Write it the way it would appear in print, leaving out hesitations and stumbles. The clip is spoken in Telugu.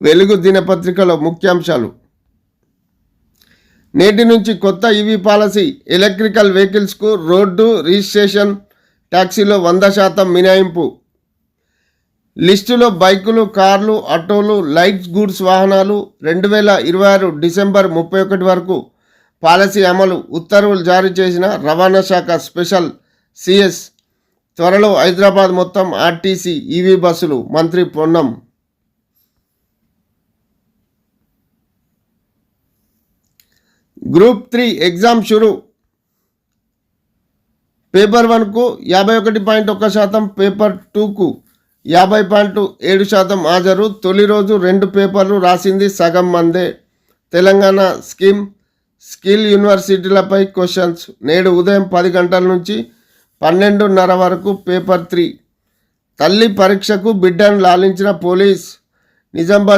వెలుగు దినపత్రికలో ముఖ్యాంశాలు. నేటి నుంచి కొత్త ఈవీ పాలసీ. ఎలక్ట్రికల్ వెహికల్స్కు రోడ్డు రిజిస్ట్రేషన్ ట్యాక్సీలో 100% మినహాయింపు. లిస్టులో బైకులు, కార్లు, ఆటోలు, లైట్ గూడ్స్ వాహనాలు. 2026 డిసెంబర్ 31 వరకు పాలసీ అమలు. ఉత్తర్వులు జారీ చేసిన రవాణా శాఖ స్పెషల్ సిఎస్. త్వరలో హైదరాబాద్ మొత్తం ఆర్టీసీ ఈవీ బస్సులు. మంత్రి పొన్నం. గ్రూప్ 3 ఎగ్జామ్ షురు. పేపర్ 1కు 51.1%, పేపర్ 2కు 50.7% హాజరు. తొలి రోజు 2 పేపర్లు రాసింది సగం మందే. తెలంగాణ స్కిల్ యూనివర్సిటీలపై క్వశ్చన్స్. నేడు ఉదయం 10 గంటల నుంచి 12:30 వరకు పేపర్ 3. తల్లి పరీక్షకు బిడ్డను లాలించిన పోలీస్. నిజామాబాద్